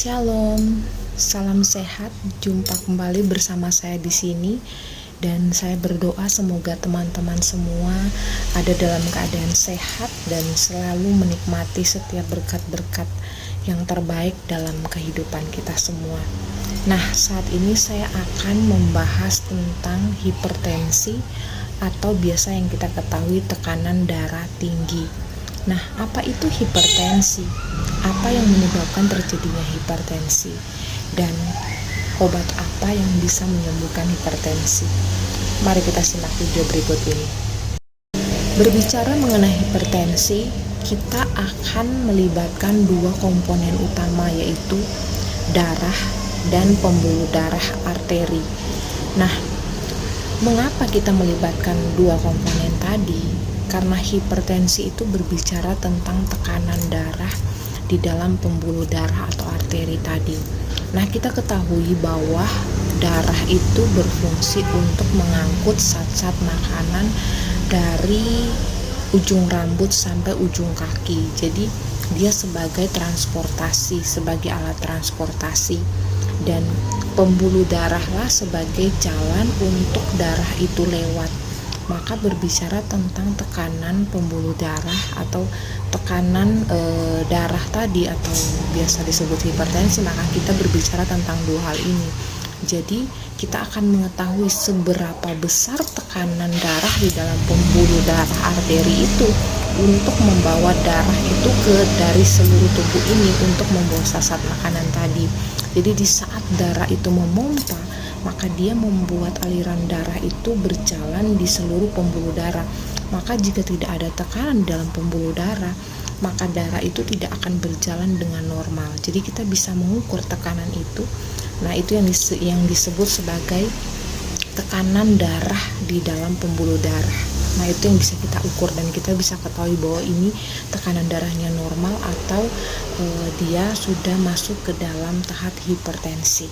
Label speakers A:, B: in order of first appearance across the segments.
A: Shalom, salam sehat. Jumpa kembali bersama saya di sini, dan saya berdoa semoga teman-teman semua ada dalam keadaan sehat dan selalu menikmati setiap berkat-berkat yang terbaik dalam kehidupan kita semua. Nah, saat ini saya akan membahas tentang hipertensi atau biasa yang kita ketahui tekanan darah tinggi. Nah, apa itu hipertensi? Apa yang menyebabkan terjadinya hipertensi? Dan obat apa yang bisa menyembuhkan hipertensi? Mari kita simak video berikut ini. Berbicara mengenai hipertensi, kita akan melibatkan dua komponen utama, yaitu darah dan pembuluh darah arteri. Nah, mengapa kita melibatkan dua komponen tadi? Karena hipertensi itu berbicara tentang tekanan darah di dalam pembuluh darah atau arteri tadi. Nah, kita ketahui bahwa darah itu berfungsi untuk mengangkut zat-zat makanan dari ujung rambut sampai ujung kaki. Jadi, dia sebagai transportasi, sebagai alat transportasi. Dan pembuluh darahlah sebagai jalan untuk darah itu lewat. Maka berbicara tentang tekanan pembuluh darah atau tekanan darah tadi atau biasa disebut hipertensi, maka kita berbicara tentang dua hal ini. Jadi kita akan mengetahui seberapa besar tekanan darah di dalam pembuluh darah arteri itu untuk membawa darah itu dari seluruh tubuh ini untuk membawa zat makanan tadi. Jadi di saat darah itu memompa, maka dia membuat aliran darah itu berjalan di seluruh pembuluh darah. Maka jika tidak ada tekanan dalam pembuluh darah, maka darah itu tidak akan berjalan dengan normal. Jadi kita bisa mengukur tekanan itu. Nah, itu yang disebut sebagai tekanan darah di dalam pembuluh darah. Nah, itu yang bisa kita ukur dan kita bisa ketahui bahwa ini tekanan darahnya normal atau dia sudah masuk ke dalam tahap hipertensi.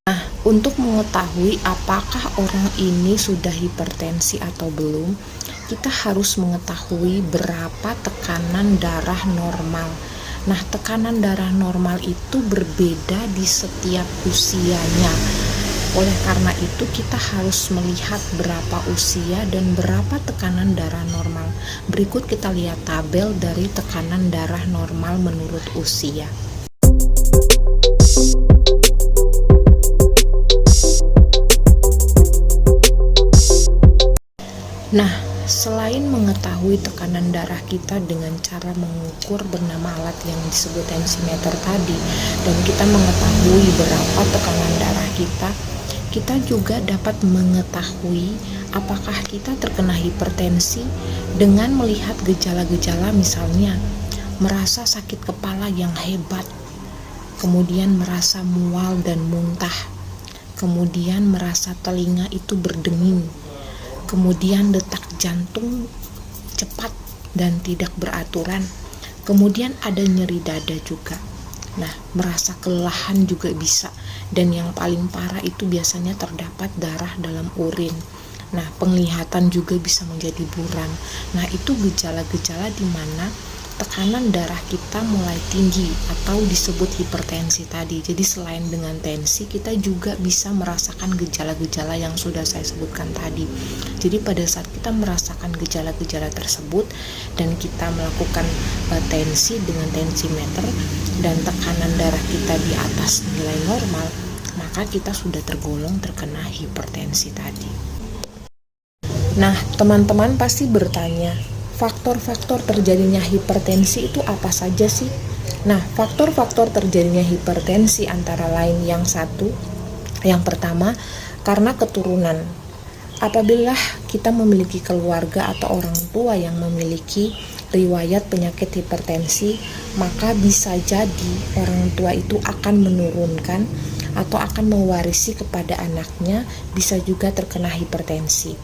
A: Nah, untuk mengetahui apakah orang ini sudah hipertensi atau belum, kita harus mengetahui berapa tekanan darah normal. Nah, tekanan darah normal itu berbeda di setiap usianya. Oleh karena itu, kita harus melihat berapa usia dan berapa tekanan darah normal. Berikut kita lihat tabel dari tekanan darah normal menurut usia. Nah, selain mengetahui tekanan darah kita dengan cara mengukur bernama alat yang disebut tensimeter tadi, dan kita mengetahui berapa tekanan darah kita juga dapat mengetahui apakah kita terkena hipertensi dengan melihat gejala-gejala, misalnya merasa sakit kepala yang hebat, kemudian merasa mual dan muntah, kemudian merasa telinga itu berdenging, kemudian detak jantung cepat dan tidak beraturan, kemudian ada nyeri dada juga. Nah, merasa kelelahan juga bisa, dan yang paling parah itu biasanya terdapat darah dalam urin. Nah, penglihatan juga bisa menjadi buram. Nah, itu gejala-gejala di mana tekanan darah kita mulai tinggi atau disebut hipertensi tadi. Jadi selain dengan tensi, kita juga bisa merasakan gejala-gejala yang sudah saya sebutkan tadi. Jadi pada saat kita merasakan gejala-gejala tersebut dan kita melakukan tensi dengan tensimeter dan tekanan darah kita di atas nilai normal, maka kita sudah tergolong terkena hipertensi tadi. Nah, teman-teman pasti bertanya, faktor-faktor terjadinya hipertensi itu apa saja sih? Nah, faktor-faktor terjadinya hipertensi antara lain yang pertama, karena keturunan. Apabila kita memiliki keluarga atau orang tua yang memiliki riwayat penyakit hipertensi, maka bisa jadi orang tua itu akan menurunkan atau akan mewarisi kepada anaknya, bisa juga terkena hipertensi.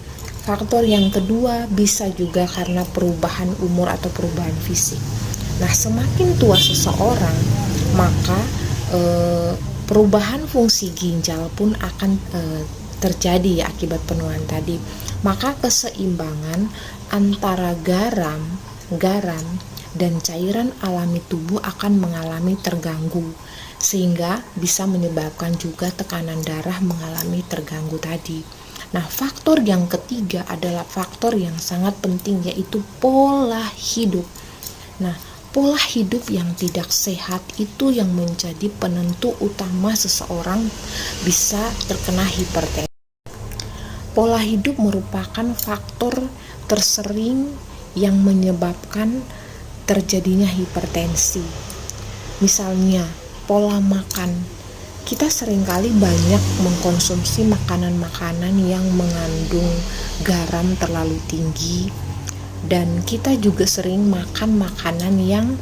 A: Faktor yang kedua bisa juga karena perubahan umur atau perubahan fisik. Nah, semakin tua seseorang, maka perubahan fungsi ginjal pun akan terjadi akibat penuaan tadi. Maka keseimbangan antara garam dan cairan alami tubuh akan mengalami terganggu. sehingga bisa menyebabkan juga tekanan darah mengalami terganggu tadi. Nah, faktor yang ketiga adalah faktor yang sangat penting, yaitu pola hidup. Nah, pola hidup yang tidak sehat itu yang menjadi penentu utama seseorang bisa terkena hipertensi. Pola hidup merupakan faktor tersering yang menyebabkan terjadinya hipertensi. Misalnya, pola makan. Kita seringkali banyak mengkonsumsi makanan-makanan yang mengandung garam terlalu tinggi, dan kita juga sering makan makanan yang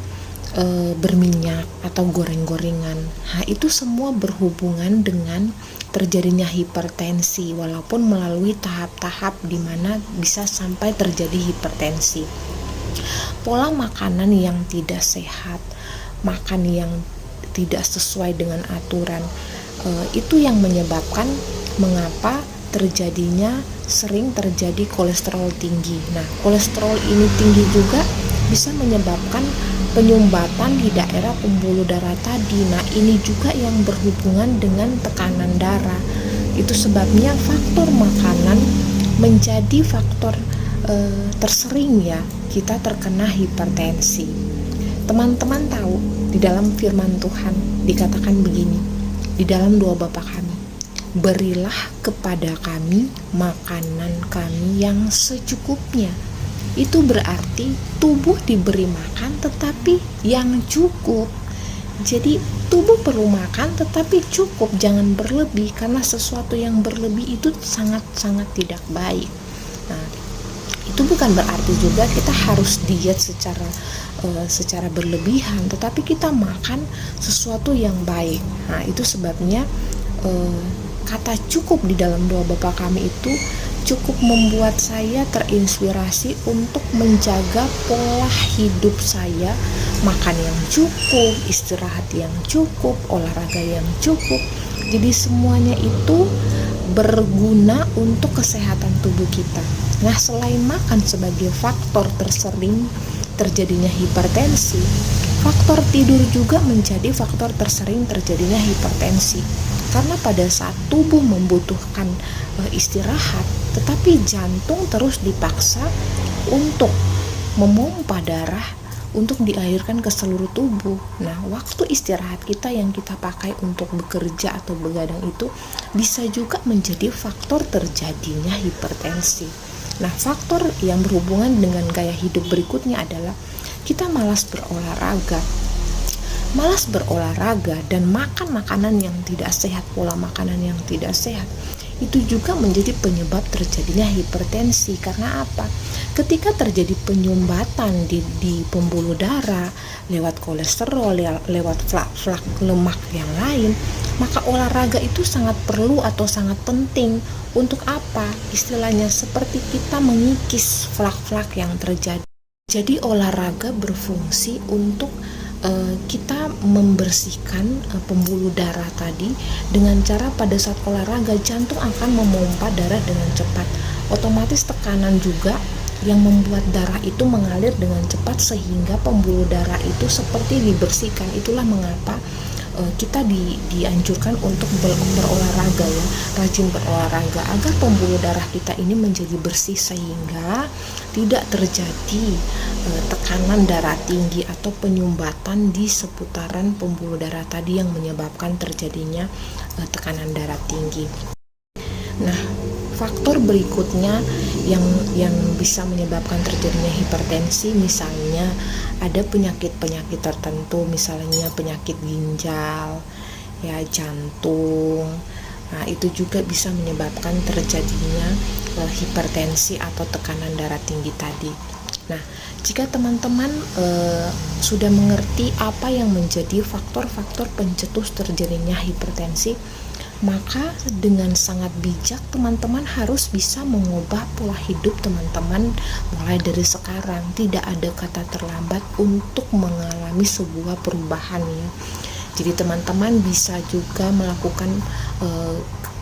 A: berminyak atau goreng-gorengan. Nah, itu semua berhubungan dengan terjadinya hipertensi, walaupun melalui tahap-tahap di mana bisa sampai terjadi hipertensi. Pola makanan yang tidak sehat, makan yang tidak sesuai dengan aturan, itu yang menyebabkan mengapa sering terjadi kolesterol tinggi. Nah, kolesterol ini tinggi juga bisa menyebabkan penyumbatan di daerah pembuluh darah tadi. Nah, ini juga yang berhubungan dengan tekanan darah. Itu sebabnya faktor makanan menjadi faktor tersering ya kita terkena hipertensi. Teman-teman tahu, di dalam firman Tuhan dikatakan begini, di dalam doa Bapa kami, berilah kepada kami makanan kami yang secukupnya. Itu berarti tubuh diberi makan tetapi yang cukup. Jadi tubuh perlu makan tetapi cukup, jangan berlebih, karena sesuatu yang berlebih itu sangat-sangat tidak baik. Nah, itu bukan berarti juga kita harus diet secara berlebihan, tetapi kita makan sesuatu yang baik. Nah, itu sebabnya kata cukup di dalam doa Bapa kami itu cukup membuat saya terinspirasi untuk menjaga pola hidup saya, makan yang cukup, istirahat yang cukup, olahraga yang cukup. Jadi semuanya itu berguna untuk kesehatan tubuh kita. Nah, selain makan sebagai faktor tersering terjadinya hipertensi, faktor tidur juga menjadi faktor tersering terjadinya hipertensi. Karena pada saat tubuh membutuhkan istirahat, tetapi jantung terus dipaksa untuk memompa darah untuk dialirkan ke seluruh tubuh. Nah, waktu istirahat kita yang kita pakai untuk bekerja atau begadang itu bisa juga menjadi faktor terjadinya hipertensi. Nah, faktor yang berhubungan dengan gaya hidup berikutnya adalah kita malas berolahraga. Malas berolahraga dan makan makanan yang tidak sehat, pola makanan yang tidak sehat, itu juga menjadi penyebab terjadinya hipertensi. Karena apa? Ketika terjadi penyumbatan di pembuluh darah lewat kolesterol, lewat flak-flak lemak yang lain, maka olahraga itu sangat perlu atau sangat penting. Untuk apa? Istilahnya seperti kita mengikis flak-flak yang terjadi. Jadi olahraga berfungsi untuk kita membersihkan pembuluh darah tadi dengan cara pada saat olahraga jantung akan memompa darah dengan cepat. Otomatis tekanan juga yang membuat darah itu mengalir dengan cepat sehingga pembuluh darah itu seperti dibersihkan. Itulah mengapa kita dianjurkan untuk berolahraga ya, rajin berolahraga agar pembuluh darah kita ini menjadi bersih sehingga tidak terjadi tekanan darah tinggi atau penyumbatan di seputaran pembuluh darah tadi yang menyebabkan terjadinya tekanan darah tinggi. Nah, faktor berikutnya yang bisa menyebabkan terjadinya hipertensi, misalnya ada penyakit-penyakit tertentu, misalnya penyakit ginjal, ya jantung. Nah, itu juga bisa menyebabkan terjadinya hipertensi atau tekanan darah tinggi tadi. Nah, jika teman-teman sudah mengerti apa yang menjadi faktor-faktor pencetus terjadinya hipertensi, maka dengan sangat bijak teman-teman harus bisa mengubah pola hidup teman-teman mulai dari sekarang. Tidak ada kata terlambat untuk mengalami sebuah perubahan ya. Jadi teman-teman bisa juga melakukan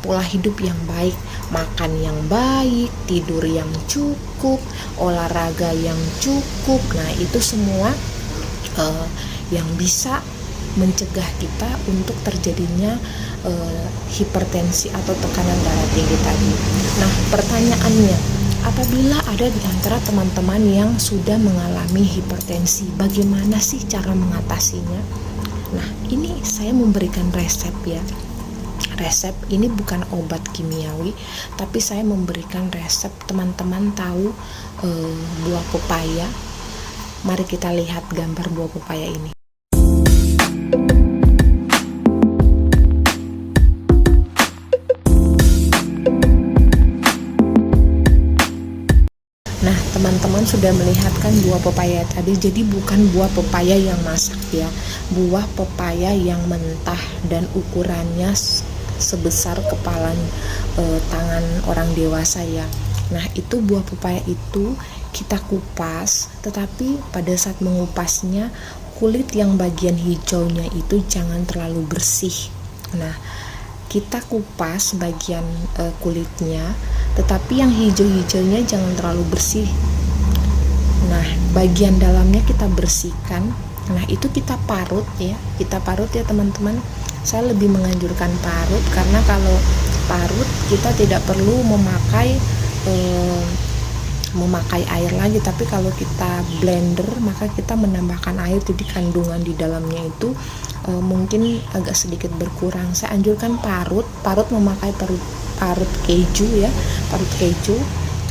A: pola hidup yang baik, makan yang baik, tidur yang cukup, olahraga yang cukup. Nah, itu semua yang bisa mencegah kita untuk terjadinya hipertensi atau tekanan darah tinggi tadi. Nah, pertanyaannya, apabila ada di antara teman-teman yang sudah mengalami hipertensi, bagaimana sih cara mengatasinya? Nah, ini saya memberikan resep ya. Resep ini bukan obat kimiawi, tapi saya memberikan resep. Teman-teman tahu buah pepaya. Mari kita lihat gambar buah pepaya ini. Nah, teman-teman sudah melihat kan buah pepaya tadi. Jadi bukan buah pepaya yang masak ya, buah pepaya yang mentah dan ukurannya sebesar kepala tangan orang dewasa ya. Nah, itu buah pepaya itu kita kupas, tetapi pada saat mengupasnya kulit yang bagian hijaunya itu jangan terlalu bersih. Nah, kita kupas bagian kulitnya, tetapi yang hijau-hijaunya jangan terlalu bersih. Nah, bagian dalamnya kita bersihkan. Nah, itu kita parut ya, teman-teman. Saya lebih menganjurkan parut, karena kalau parut kita tidak perlu memakai air lagi, tapi kalau kita blender maka kita menambahkan air, jadi kandungan di dalamnya itu mungkin agak sedikit berkurang. Saya anjurkan parut memakai parut keju ya, parut keju.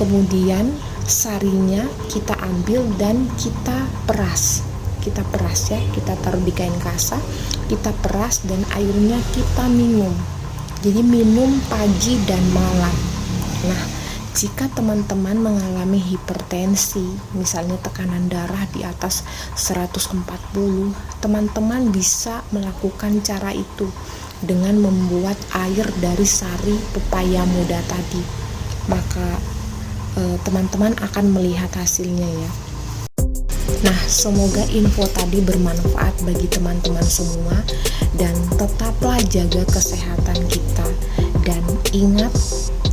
A: Kemudian sarinya kita ambil dan kita peras ya, kita taruh di kain kasa, kita peras dan airnya kita minum. Jadi minum pagi dan malam. Nah, jika teman-teman mengalami hipertensi, misalnya tekanan darah di atas 140, teman-teman bisa melakukan cara itu dengan membuat air dari sari pepaya muda tadi. Maka teman-teman akan melihat hasilnya ya. Nah, semoga info tadi bermanfaat bagi teman-teman semua, dan tetaplah jaga kesehatan kita. Dan ingat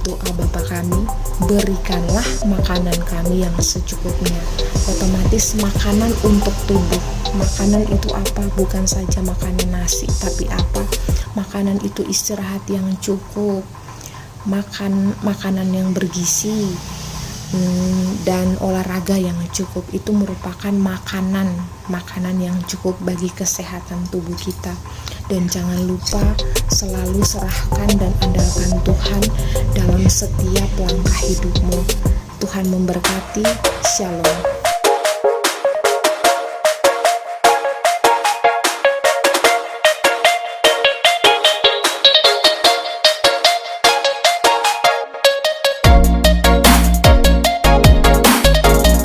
A: doa Bapa kami, berikanlah makanan kami yang secukupnya. Otomatis makanan untuk tubuh. Makanan itu apa? Bukan saja makanan nasi, tapi apa? Makanan itu istirahat yang cukup, makanan yang bergizi, dan olahraga yang cukup. Itu merupakan makanan yang cukup bagi kesehatan tubuh kita. Dan jangan lupa selalu serahkan dan andalkan Tuhan dalam setiap langkah hidupmu. Tuhan memberkati. Shalom.